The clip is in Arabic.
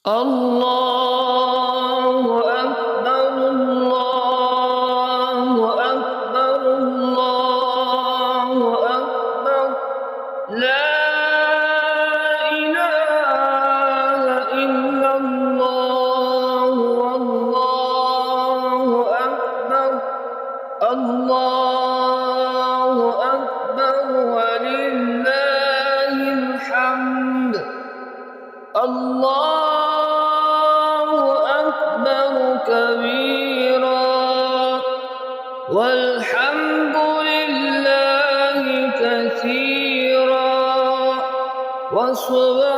الله أكبر الله أكبر الله أكبر لا إله إلا الله والله أكبر الله أكبر ولله الحمد الله أكبر كبيرا والحمد لله كثيرا وسبحان